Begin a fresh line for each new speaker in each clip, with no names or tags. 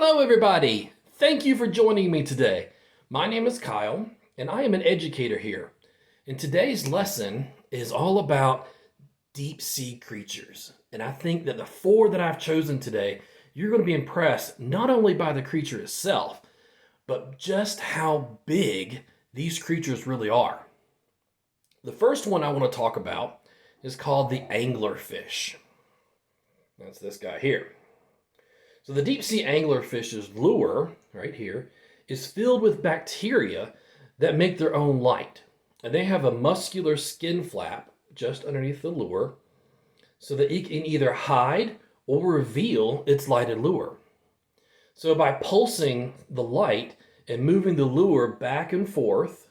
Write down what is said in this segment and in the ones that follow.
Hello everybody! Thank you for joining me today. My name is Kyle and I am an educator here. And today's lesson is all about deep sea creatures. And I think that the four that I've chosen today, you're going to be impressed not only by the creature itself, but just how big these creatures really are. The first one I want to talk about is called the anglerfish. That's this guy here. So the deep sea anglerfish's lure, right here, is filled with bacteria that make their own light. And they have a muscular skin flap just underneath the lure so that it can either hide or reveal its lighted lure. So by pulsing the light and moving the lure back and forth,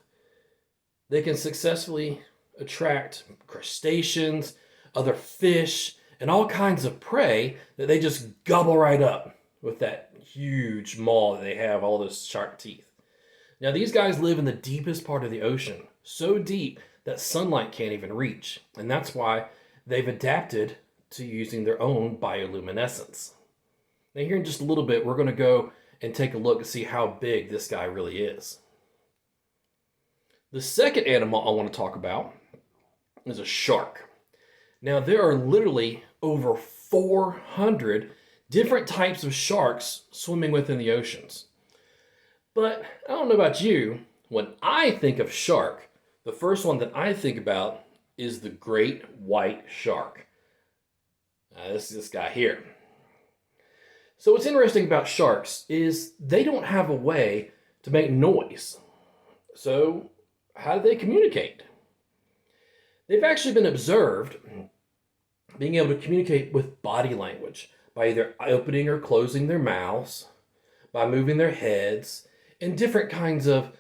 they can successfully attract crustaceans, other fish, and all kinds of prey that they just gobble right up with that huge maw that they have, all those sharp teeth. Now these guys live in the deepest part of the ocean, so deep that sunlight can't even reach. And that's why they've adapted to using their own bioluminescence. Now here in just a little bit, we're going to go and take a look and see how big this guy really is. The second animal I want to talk about is a shark. Now there are literally over 400 different types of sharks swimming within the oceans. But I don't know about you, when I think of shark, the first one that I think about is the great white shark. This is this guy here. So what's interesting about sharks is they don't have a way to make noise. So how do they communicate? They've actually been observed being able to communicate with body language by either opening or closing their mouths, by moving their heads, and different kinds of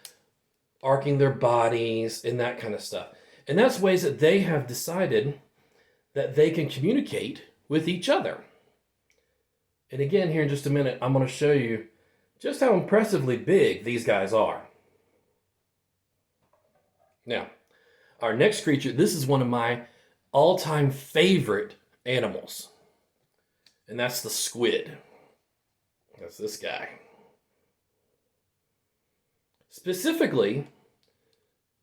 arcing their bodies and that kind of stuff. And that's ways that they have decided that they can communicate with each other. And again, here in just a minute, I'm going to show you just how impressively big these guys are. Now, our next creature, this is one of my all-time favorite animals. And that's the squid. That's this guy. Specifically,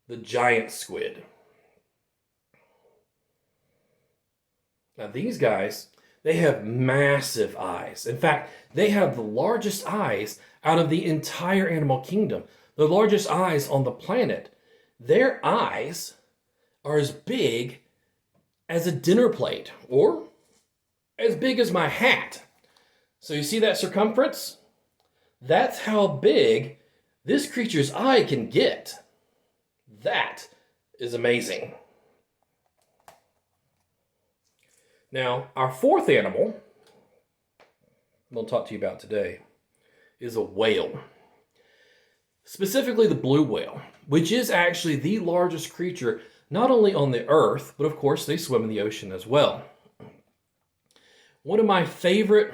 the giant squid. Now these guys, they have massive eyes. In fact, they have the largest eyes out of the entire animal kingdom. The largest eyes on the planet. Their eyes are as big as a dinner plate, or as big as my hat. So you see that circumference? That's how big this creature's eye can get. That is amazing. Now, our fourth animal I'm going to talk to you about today is a whale. Specifically the blue whale, which is actually the largest creature not only on the earth, but of course they swim in the ocean as well. One of my favorite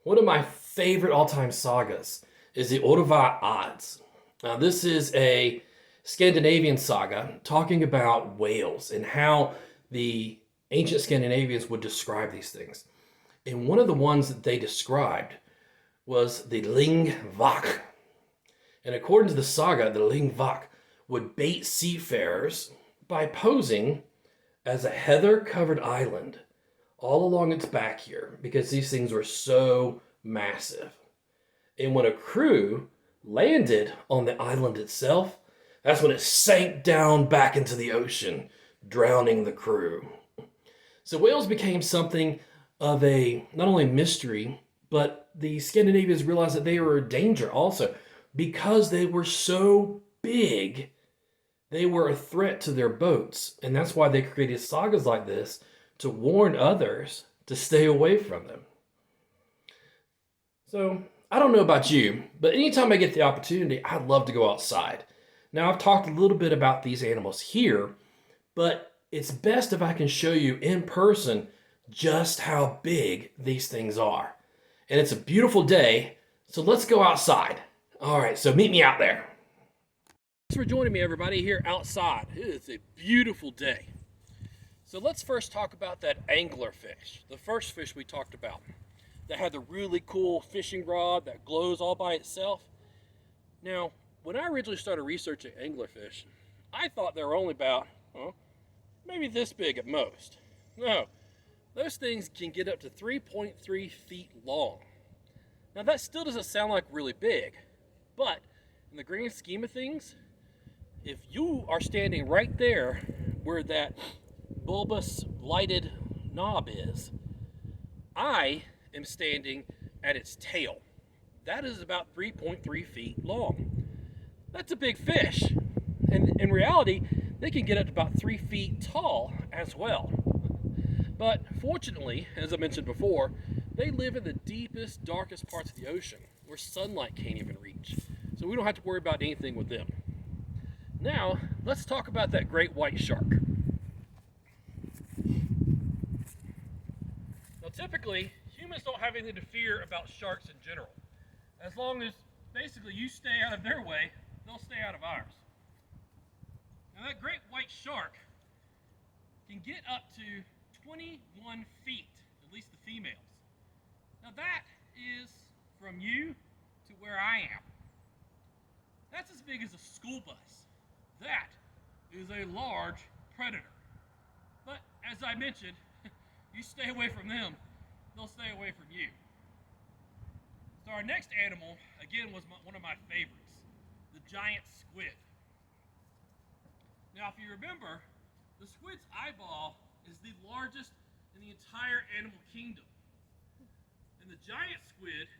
all-time sagas is the Orvar Odds. Now this is a Scandinavian saga talking about whales and how the ancient Scandinavians would describe these things. And one of the ones that they described was the Lyngvak. And according to the saga, the Lyngvak would bait seafarers by posing as a heather-covered island all along its back here, because these things were so massive. And when a crew landed on the island itself, that's when it sank down back into the ocean, drowning the crew. So whales became something of a, not only mystery, but the Scandinavians realized that they were a danger also, because they were so big. They were a threat to their boats, and that's why they created sagas like this to warn others to stay away from them. So, I don't know about you, but anytime I get the opportunity, I'd love to go outside. Now, I've talked a little bit about these animals here, but it's best if I can show you in person just how big these things are. And it's a beautiful day, so let's go outside. All right, so meet me out there. Thanks for joining me, everybody, here outside. It is a beautiful day. So let's first talk about that anglerfish, the first fish we talked about, that had the really cool fishing rod that glows all by itself. Now, when I originally started researching anglerfish, I thought they were only about, well, maybe this big at most. No, those things can get up to 3.3 feet long. Now, that still doesn't sound like really big, but in the grand scheme of things, if you are standing right there where that bulbous lighted knob is, I am standing at its tail. That is about 3.3 feet long. That's a big fish. And in reality, they can get up to about 3 feet tall as well. But fortunately, as I mentioned before, they live in the deepest, darkest parts of the ocean where sunlight can't even reach. So we don't have to worry about anything with them. Now, let's talk about that great white shark. Now, typically, humans don't have anything to fear about sharks in general. As long as basically you stay out of their way, they'll stay out of ours. Now, that great white shark can get up to 21 feet, at least the females. Now, that is from you to where I am. That's as big as a school bus. That is a large predator. But as I mentioned, you stay away from them, they'll stay away from you. So our next animal, again, was one of my favorites, the giant squid. Now, if you remember, the squid's eyeball is the largest in the entire animal kingdom. And the giant squid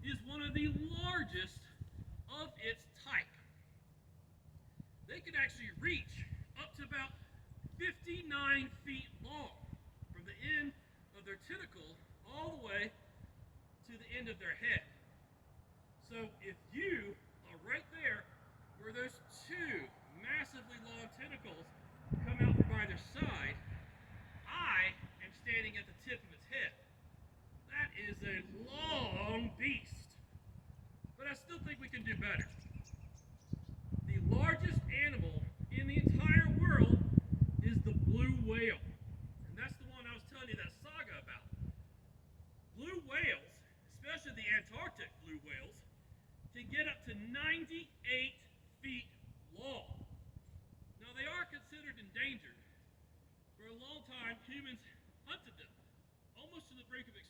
is one of the largest of its type. They can actually reach up to about 59 feet long from the end of their tentacle all the way to the end of their head. So if you are right there where those two massively long tentacles come out from either side, I am standing at the tip of its head. That is a long beast. But I still think we can do better. The largest animal in the entire world is the blue whale. And that's the one I was telling you that saga about. Blue whales, especially the Antarctic blue whales, can get up to 98 feet long. Now, they are considered endangered. For a long time, humans hunted them, almost to the brink of extinction.